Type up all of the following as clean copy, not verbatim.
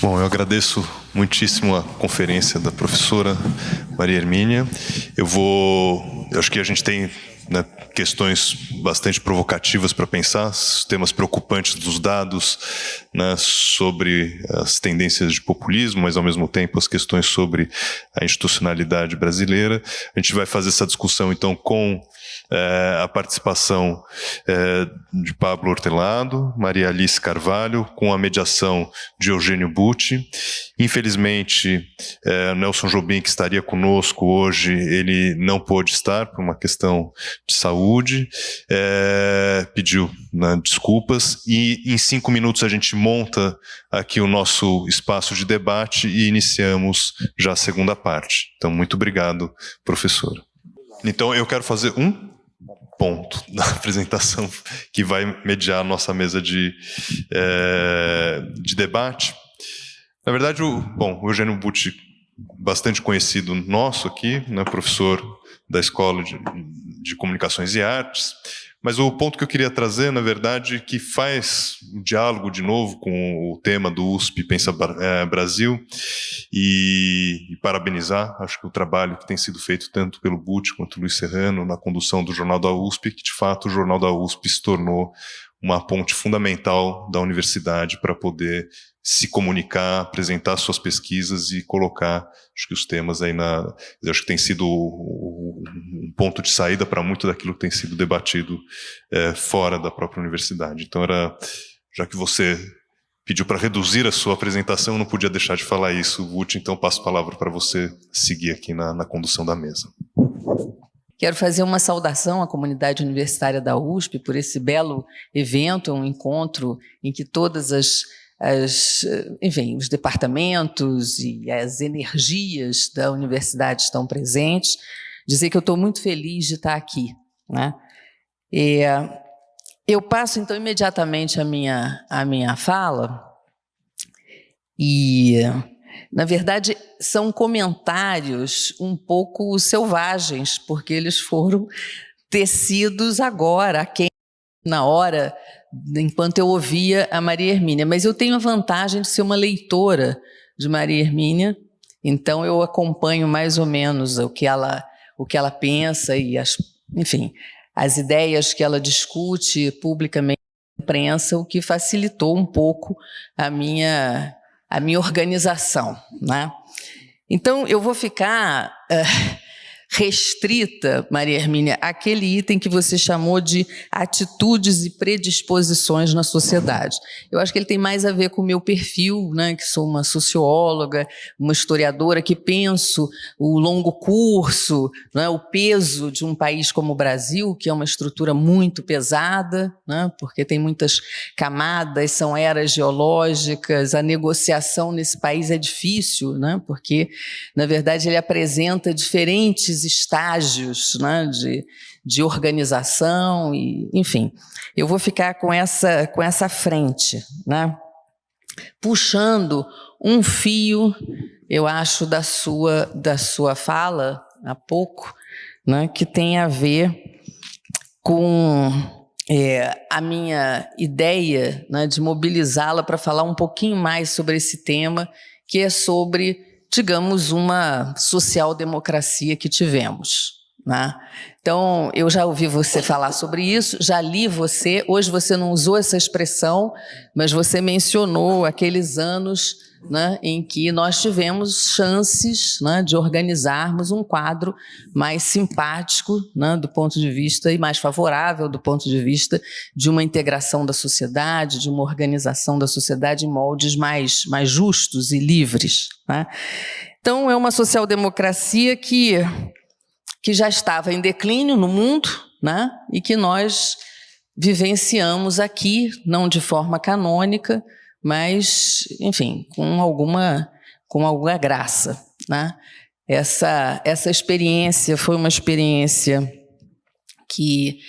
Bom, eu agradeço muitíssimo a conferência da professora Maria Hermínia. Eu acho que a gente tem, né, questões bastante provocativas para pensar, os temas preocupantes dos dados, né, sobre as tendências de populismo, mas ao mesmo tempo as questões sobre a institucionalidade brasileira. A gente vai fazer essa discussão então com a participação de Pablo Hortelado, Maria Alice Carvalho, com a mediação de Eugênio Butti. Infelizmente, Nelson Jobim, que estaria conosco hoje, ele não pôde estar por uma questão de saúde, pediu, né, desculpas, e em 5 minutos a gente monta aqui o nosso espaço de debate e iniciamos já a segunda parte. Então, muito obrigado, professora. Então, eu quero fazer um ponto da apresentação que vai mediar a nossa mesa de debate. Na verdade, o Eugênio Butti, bastante conhecido nosso aqui, né, professor da Escola de Comunicações e Artes, mas o ponto que eu queria trazer, na verdade, que faz um diálogo de novo com o tema do USP Pensa Brasil e parabenizar, acho que o trabalho que tem sido feito tanto pelo Butti quanto Luiz Serrano na condução do Jornal da USP, que de fato o Jornal da USP se tornou uma ponte fundamental da universidade para poder se comunicar, apresentar suas pesquisas e colocar, acho que os temas aí acho que tem sido um ponto de saída para muito daquilo que tem sido debatido fora da própria universidade. Então já que você pediu para reduzir a sua apresentação, eu não podia deixar de falar isso, Butti, então passo a palavra para você seguir aqui na condução da mesa. Quero fazer uma saudação à comunidade universitária da USP por esse belo evento, um encontro em que todas os departamentos e as energias da universidade estão presentes. Dizer que eu estou muito feliz de estar aqui, né? Eu passo, então, imediatamente a minha fala e, na verdade, são comentários um pouco selvagens, porque eles foram tecidos agora, na hora, enquanto eu ouvia a Maria Hermínia. Mas eu tenho a vantagem de ser uma leitora de Maria Hermínia, então eu acompanho mais ou menos o que ela pensa e, enfim, as ideias que ela discute publicamente na imprensa, o que facilitou um pouco a minha organização, né? Então, eu vou ficar restrita, Maria Hermínia, àquele item que você chamou de atitudes e predisposições na sociedade. Eu acho que ele tem mais a ver com o meu perfil, né, que sou uma socióloga, uma historiadora, que penso o longo curso, né, o peso de um país como o Brasil, que é uma estrutura muito pesada, né, porque tem muitas camadas, são eras geológicas, a negociação nesse país é difícil, né, porque, na verdade, ele apresenta diferentes estágios, né, de organização, e, enfim, eu vou ficar com essa frente, né, puxando um fio, eu acho, da sua fala há pouco, né, que tem a ver com a minha ideia, né, de mobilizá-la para falar um pouquinho mais sobre esse tema, que é sobre, digamos, uma social-democracia que tivemos, né? Então, eu já ouvi você falar sobre isso, já li você, hoje você não usou essa expressão, mas você mencionou aqueles anos, né, em que nós tivemos chances, né, de organizarmos um quadro mais simpático, né, do ponto de vista, e mais favorável do ponto de vista de uma integração da sociedade, de uma organização da sociedade em moldes mais justos e livres, né? Então, é uma social-democracia que já estava em declínio no mundo, né, e que nós vivenciamos aqui, não de forma canônica, mas, enfim, com alguma graça, né? Essa experiência foi uma experiência que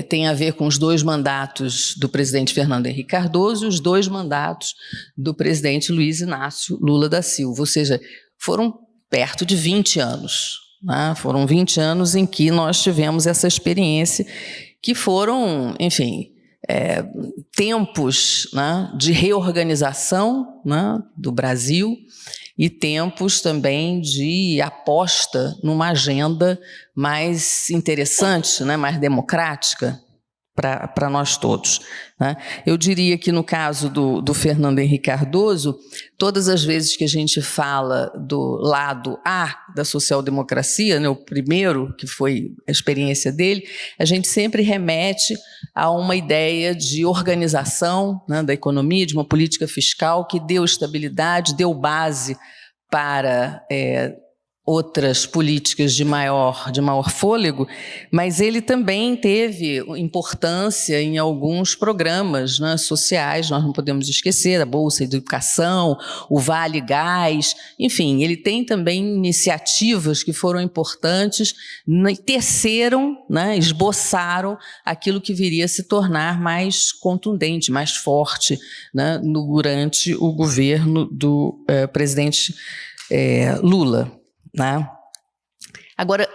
tem a ver com os 2 mandatos do presidente Fernando Henrique Cardoso e os 2 mandatos do presidente Luiz Inácio Lula da Silva, ou seja, foram perto de 20 anos, né? Foram 20 anos em que nós tivemos essa experiência, que foram, enfim, tempos, né, de reorganização, né, do Brasil e tempos também de aposta numa agenda mais interessante, né, mais democrática para nós todos, né? Eu diria que no caso do Fernando Henrique Cardoso, todas as vezes que a gente fala do lado A da social-democracia, né, o primeiro, que foi a experiência dele, a gente sempre remete a uma ideia de organização, né, da economia, de uma política fiscal que deu estabilidade, deu base para outras políticas de maior fôlego, mas ele também teve importância em alguns programas, né, sociais, nós não podemos esquecer, a Bolsa de Educação, o Vale Gás, enfim, ele tem também iniciativas que foram importantes, teceram, né, esboçaram aquilo que viria a se tornar mais contundente, mais forte, né, durante o governo do presidente Lula. Né? Agora,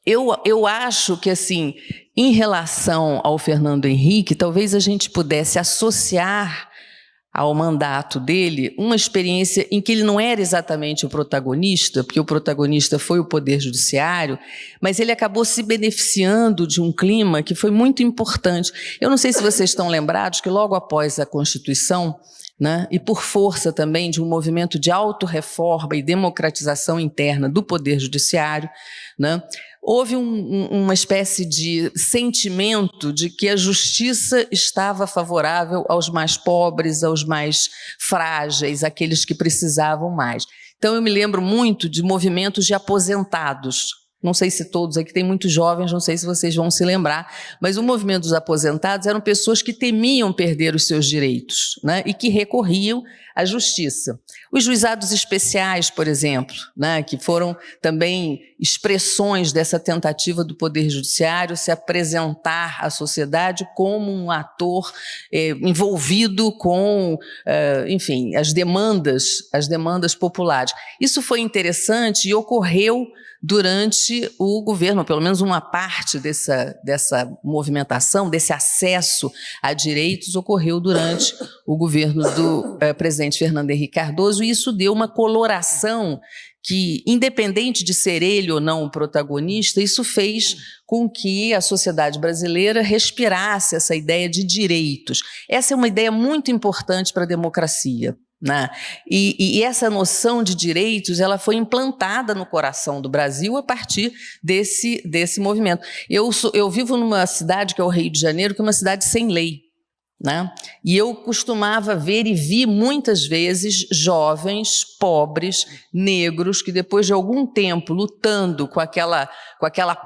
eu acho que, assim, em relação ao Fernando Henrique, talvez a gente pudesse associar ao mandato dele uma experiência em que ele não era exatamente o protagonista, porque o protagonista foi o Poder Judiciário, mas ele acabou se beneficiando de um clima que foi muito importante. Eu não sei se vocês estão lembrados que logo após a Constituição, né, e por força também de um movimento de autorreforma e democratização interna do Poder Judiciário, né, houve uma espécie de sentimento de que a justiça estava favorável aos mais pobres, aos mais frágeis, àqueles que precisavam mais. Então, eu me lembro muito de movimentos de aposentados. Não sei se todos aqui, tem muitos jovens, não sei se vocês vão se lembrar, mas o movimento dos aposentados eram pessoas que temiam perder os seus direitos, né, e que recorriam à justiça. Os juizados especiais, por exemplo, né, que foram também expressões dessa tentativa do Poder Judiciário se apresentar à sociedade como um ator envolvido com, enfim, as demandas populares. Isso foi interessante e ocorreu durante o governo, pelo menos uma parte dessa movimentação, desse acesso a direitos, ocorreu durante o governo do presidente Fernando Henrique Cardoso, e isso deu uma coloração que, independente de ser ele ou não o protagonista, isso fez com que a sociedade brasileira respirasse essa ideia de direitos. Essa é uma ideia muito importante para a democracia. Né? E essa noção de direitos ela foi implantada no coração do Brasil a partir desse movimento. Eu vivo numa cidade que é o Rio de Janeiro, que é uma cidade sem lei. Né? E eu costumava ver e vi muitas vezes jovens, pobres, negros, que depois de algum tempo lutando com aquela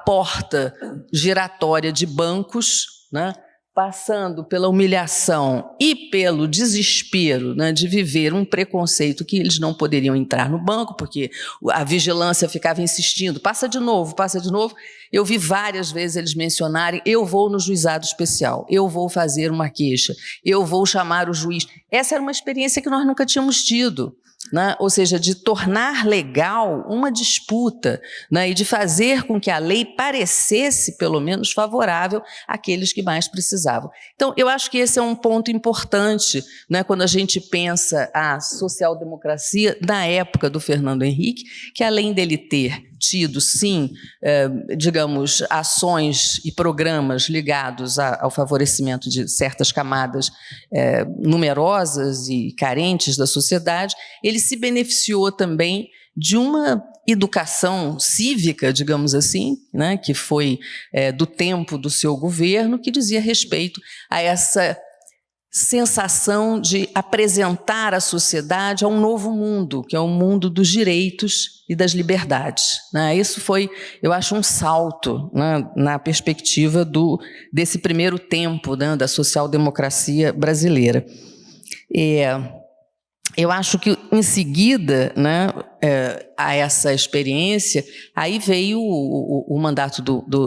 porta giratória de bancos, né, passando pela humilhação e pelo desespero, né, de viver um preconceito que eles não poderiam entrar no banco, porque a vigilância ficava insistindo, passa de novo, passa de novo. Eu vi várias vezes eles mencionarem, eu vou no juizado especial, eu vou fazer uma queixa, eu vou chamar o juiz. Essa era uma experiência que nós nunca tínhamos tido. Né? Ou seja, de tornar legal uma disputa, né? E de fazer com que a lei parecesse, pelo menos, favorável àqueles que mais precisavam. Então, eu acho que esse é um ponto importante, né? Quando a gente pensa a social-democracia da época do Fernando Henrique, que além dele ter tido, sim, digamos, ações e programas ligados ao favorecimento de certas camadas numerosas e carentes da sociedade, ele se beneficiou também de uma educação cívica, digamos assim, né, que foi do tempo do seu governo, que dizia respeito a essa sensação de apresentar à sociedade a um novo mundo, que é o mundo dos direitos e das liberdades. Né? Isso foi, eu acho, um salto, né, na perspectiva desse primeiro tempo, né, da social-democracia brasileira. eu acho que, em seguida, né, a essa experiência, aí veio o mandato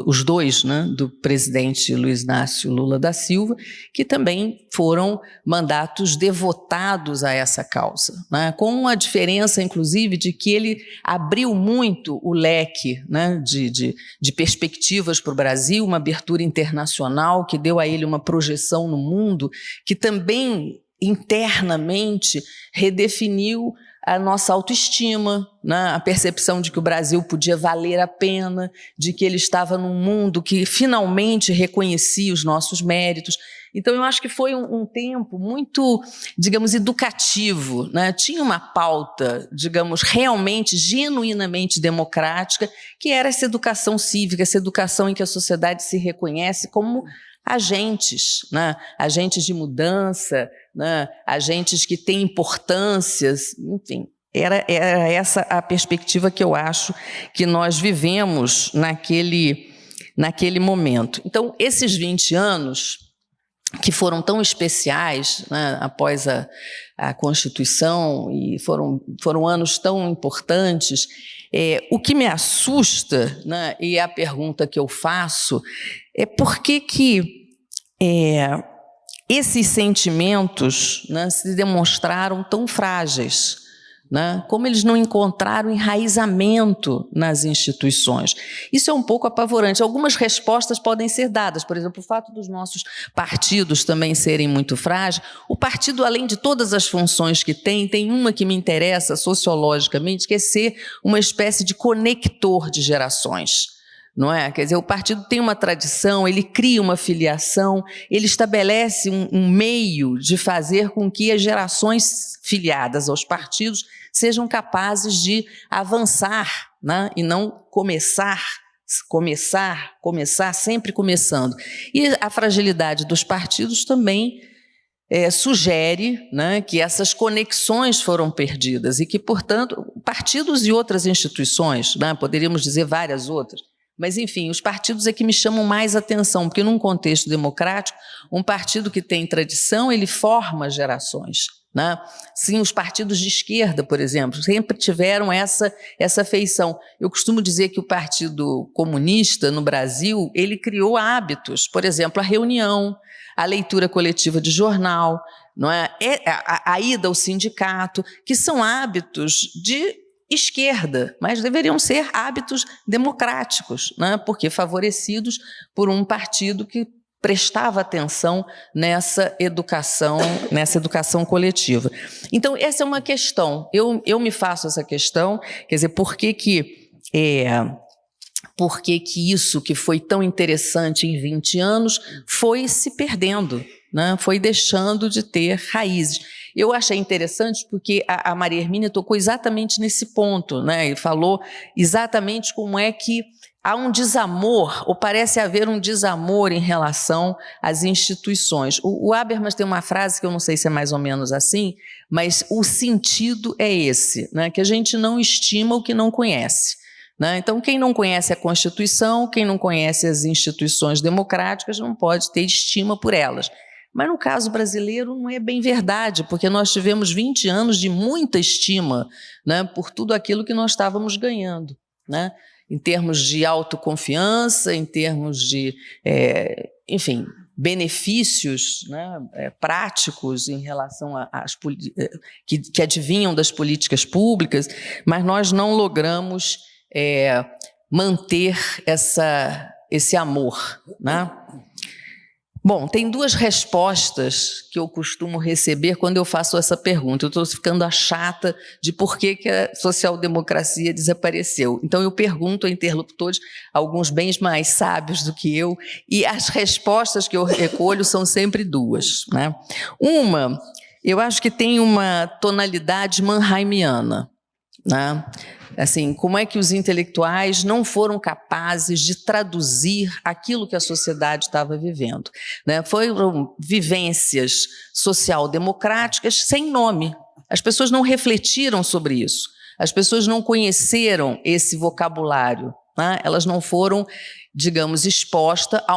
os dois, né, do presidente Luiz Inácio Lula da Silva, que também foram mandatos devotados a essa causa, né, com a diferença, inclusive, de que ele abriu muito o leque, né, de perspectivas para o Brasil, uma abertura internacional que deu a ele uma projeção no mundo, que também internamente redefiniu a nossa autoestima, né? A percepção de que o Brasil podia valer a pena, de que ele estava num mundo que finalmente reconhecia os nossos méritos. Então, eu acho que foi um tempo muito, digamos, educativo, né? Tinha uma pauta, digamos, realmente, genuinamente democrática, que era essa educação cívica, essa educação em que a sociedade se reconhece como agentes, né? Agentes de mudança, né? Agentes que têm importâncias, enfim. Era essa a perspectiva que eu acho que nós vivemos naquele momento. Então, esses 20 anos, que foram tão especiais, né, após a Constituição, e foram anos tão importantes, o que me assusta, né, e a pergunta que eu faço é por que esses sentimentos, né, se demonstraram tão frágeis, né? Como eles não encontraram enraizamento nas instituições. Isso é um pouco apavorante. Algumas respostas podem ser dadas, por exemplo, o fato dos nossos partidos também serem muito frágeis. O partido, além de todas as funções que tem uma que me interessa sociologicamente, que é ser uma espécie de conector de gerações. Não é? Quer dizer, o partido tem uma tradição, ele cria uma filiação, ele estabelece um meio de fazer com que as gerações filiadas aos partidos sejam capazes de avançar, né? E não começar sempre começando. E a fragilidade dos partidos também sugere, né, que essas conexões foram perdidas e que, portanto, partidos e outras instituições, né, poderíamos dizer várias outras, mas, enfim, os partidos é que me chamam mais atenção, porque num contexto democrático, um partido que tem tradição, ele forma gerações, né? Sim, os partidos de esquerda, por exemplo, sempre tiveram essa feição. Eu costumo dizer que o Partido Comunista no Brasil, ele criou hábitos, por exemplo, a reunião, a leitura coletiva de jornal, não é? A ida ao sindicato, que são hábitos de esquerda, mas deveriam ser hábitos democráticos, né? Porque favorecidos por um partido que prestava atenção nessa educação coletiva. Então, essa é uma questão. Eu me faço essa questão, quer dizer, por que isso que foi tão interessante em 20 anos foi se perdendo, né? Foi deixando de ter raízes. Eu achei interessante porque a Maria Hermínia tocou exatamente nesse ponto, né? E falou exatamente como é que há um desamor, ou parece haver um desamor em relação às instituições. O Habermas tem uma frase que eu não sei se é mais ou menos assim, mas o sentido é esse, né? Que a gente não estima o que não conhece. Né? Então, quem não conhece a Constituição, quem não conhece as instituições democráticas, não pode ter estima por elas. Mas no caso brasileiro não é bem verdade, porque nós tivemos 20 anos de muita estima, né, por tudo aquilo que nós estávamos ganhando, né, em termos de autoconfiança, em termos de, enfim, benefícios, né, práticos em relação que advinham das políticas públicas, mas nós não logramos manter esse amor, né? Bom, tem duas respostas que eu costumo receber quando eu faço essa pergunta. Eu estou ficando a chata de por que a social-democracia desapareceu. Então, eu pergunto a interlocutores, alguns bem mais sábios do que eu, e as respostas que eu recolho são sempre duas, né? Uma, eu acho que tem uma tonalidade mannheimiana, né? Assim, como é que os intelectuais não foram capazes de traduzir aquilo que a sociedade estava vivendo, né? Foram vivências social-democráticas sem nome. As pessoas não refletiram sobre isso. As pessoas não conheceram esse vocabulário, né? Elas não foram, digamos, expostas a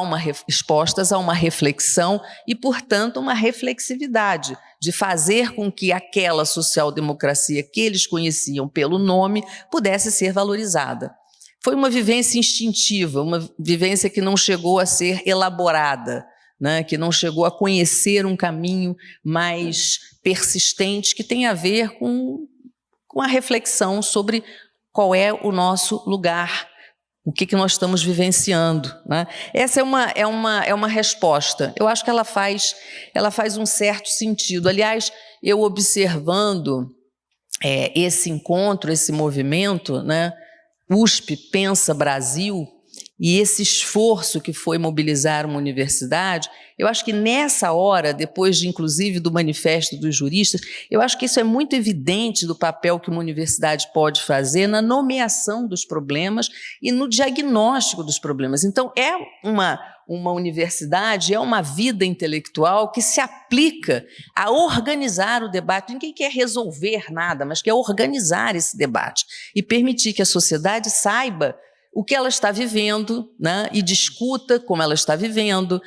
uma reflexão e, portanto, uma reflexividade de fazer com que aquela social-democracia que eles conheciam pelo nome pudesse ser valorizada. Foi uma vivência instintiva, uma vivência que não chegou a ser elaborada, né, que não chegou a conhecer um caminho mais persistente que tem a ver com a reflexão sobre qual é o nosso lugar, o que nós estamos vivenciando, né? Essa é uma resposta. Eu acho que ela faz um certo sentido. Aliás, eu observando esse encontro, esse movimento, né, USP Pensa Brasil, e esse esforço que foi mobilizar uma universidade, eu acho que nessa hora, depois de inclusive do Manifesto dos Juristas, eu acho que isso é muito evidente do papel que uma universidade pode fazer na nomeação dos problemas e no diagnóstico dos problemas. Então, é uma universidade, é uma vida intelectual que se aplica a organizar o debate. Ninguém quer resolver nada, mas quer organizar esse debate e permitir que a sociedade saiba o que ela está vivendo, né, e discuta como ela está vivendo,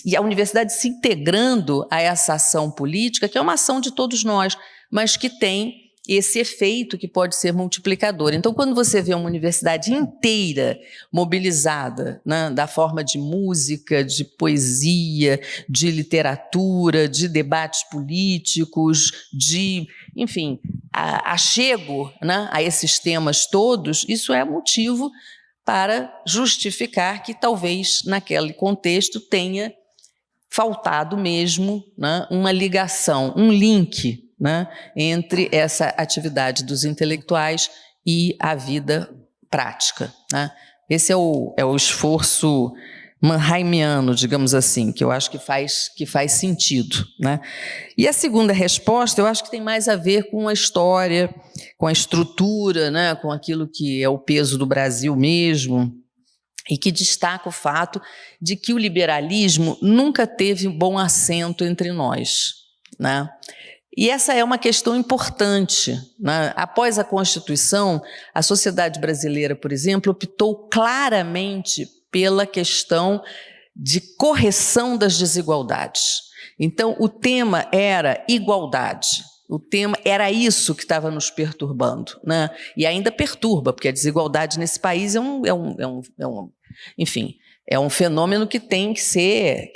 e a universidade se integrando a essa ação política, que é uma ação de todos nós, mas que tem esse efeito que pode ser multiplicador. Então, quando você vê uma universidade inteira mobilizada, né, da forma de música, de poesia, de literatura, de debates políticos, de, enfim, achego, né, a esses temas todos, isso é motivo para justificar que talvez naquele contexto tenha faltado mesmo, né, uma ligação, um link, né, entre essa atividade dos intelectuais e a vida prática, né? Esse é o esforço mannheimiano, digamos assim, que eu acho que faz sentido, né? E a segunda resposta, eu acho que tem mais a ver com a história, com a estrutura, né, com aquilo que é o peso do Brasil mesmo, e que destaca o fato de que o liberalismo nunca teve bom assento entre nós, né? E essa é uma questão importante, né? Após a Constituição, a sociedade brasileira, por exemplo, optou claramente pela questão de correção das desigualdades. Então, o tema era igualdade. O tema era isso que estava nos perturbando, né? E ainda perturba, porque a desigualdade nesse país enfim, é um fenômeno que tem que ser,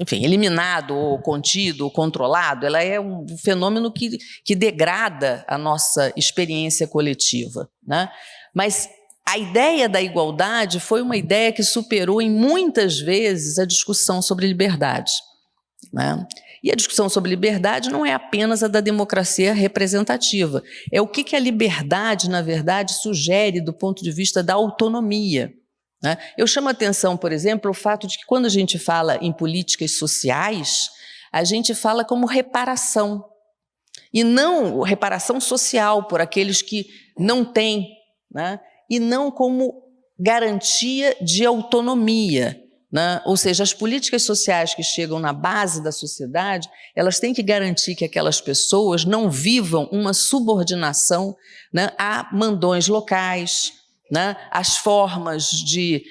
enfim, eliminado, ou contido, ou controlado. Ela é um fenômeno que degrada a nossa experiência coletiva, né? Mas a ideia da igualdade foi uma ideia que superou em muitas vezes a discussão sobre liberdade, né? E a discussão sobre liberdade não é apenas a da democracia representativa, é o que a liberdade, na verdade, sugere do ponto de vista da autonomia, né? Eu chamo a atenção, por exemplo, o fato de que quando a gente fala em políticas sociais, a gente fala como reparação, e não reparação social por aqueles que não têm, né? E não como garantia de autonomia, né? Ou seja, as políticas sociais que chegam na base da sociedade, elas têm que garantir que aquelas pessoas não vivam uma subordinação, né, a mandões locais, né, as formas de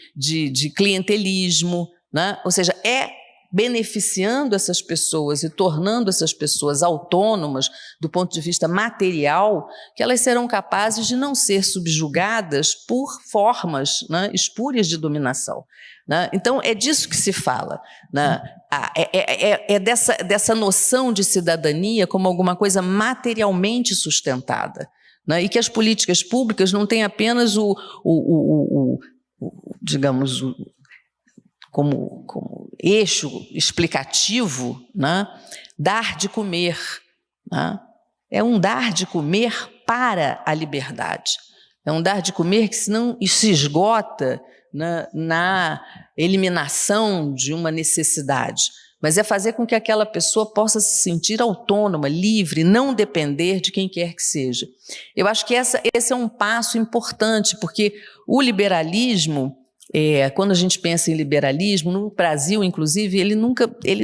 clientelismo, né? Ou seja, é beneficiando essas pessoas e tornando essas pessoas autônomas do ponto de vista material que elas serão capazes de não ser subjugadas por formas, né, espúrias de dominação, né? Então, é disso que se fala, né? Dessa noção de cidadania como alguma coisa materialmente sustentada, né? E que as políticas públicas não têm apenas digamos, como eixo explicativo, né, dar de comer, né? É um dar de comer para a liberdade, é um dar de comer que não se esgota na eliminação de uma necessidade, mas é fazer com que aquela pessoa possa se sentir autônoma, livre, não depender de quem quer que seja. Eu acho que esse é um passo importante, porque o liberalismo, quando a gente pensa em liberalismo, no Brasil, inclusive, ele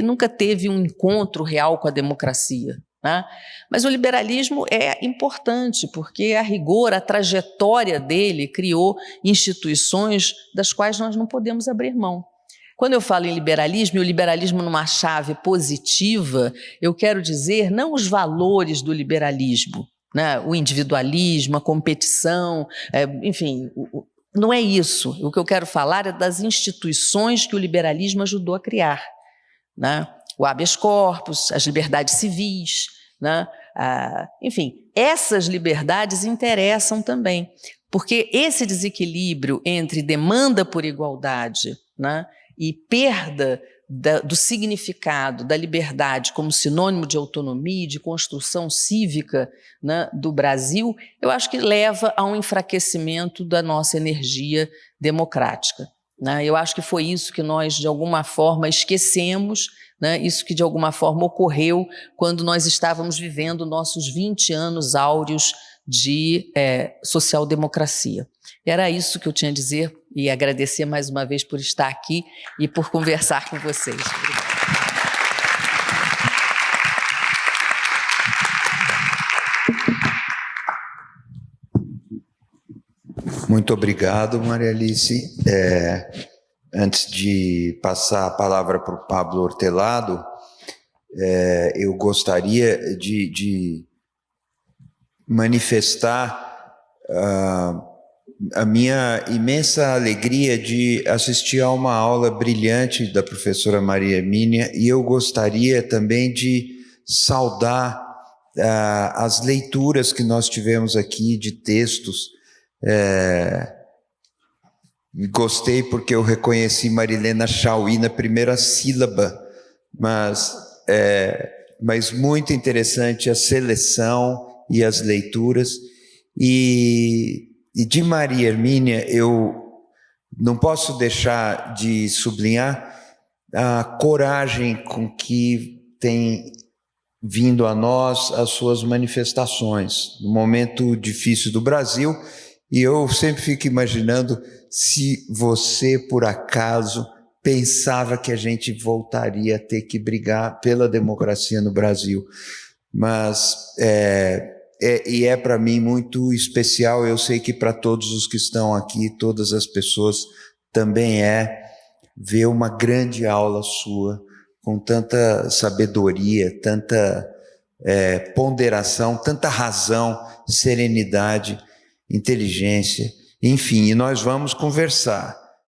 nunca teve um encontro real com a democracia, né? Mas o liberalismo é importante, porque, a rigor, a trajetória dele criou instituições das quais nós não podemos abrir mão. Quando eu falo em liberalismo, e o liberalismo numa chave positiva, eu quero dizer não os valores do liberalismo, né? O individualismo, a competição, enfim, não é isso. O que eu quero falar é das instituições que o liberalismo ajudou a criar, né? O habeas corpus, as liberdades civis, né? Enfim, essas liberdades interessam também, porque esse desequilíbrio entre demanda por igualdade, né, e perda do significado da liberdade como sinônimo de autonomia e de construção cívica, né, do Brasil, eu acho que leva a um enfraquecimento da nossa energia democrática, né? Eu acho que foi isso que nós, de alguma forma, esquecemos, né? Isso que, de alguma forma, ocorreu quando nós estávamos vivendo nossos 20 anos áureos de social-democracia. Era isso que eu tinha a dizer, e agradecer mais uma vez por estar aqui e por conversar com vocês. Obrigada. Muito obrigado, Maria Alice. Antes de passar a palavra para o Pablo Hortelado, eu gostaria de manifestar a minha imensa alegria de assistir a uma aula brilhante da professora Maria Hermínia, e eu gostaria também de saudar as leituras que nós tivemos aqui de textos. Gostei porque eu reconheci Marilena Chauí na primeira sílaba, mas muito interessante a seleção e as leituras. E de Maria Hermínia, eu não posso deixar de sublinhar a coragem com que tem vindo a nós as suas manifestações no momento difícil do Brasil. E eu sempre fico imaginando se você, por acaso, pensava que a gente voltaria a ter que brigar pela democracia no Brasil. Mas é para mim muito especial, eu sei que para todos os que estão aqui, todas as pessoas, também ver uma grande aula sua, com tanta sabedoria, tanta ponderação, tanta razão, serenidade, inteligência, enfim, e nós vamos conversar.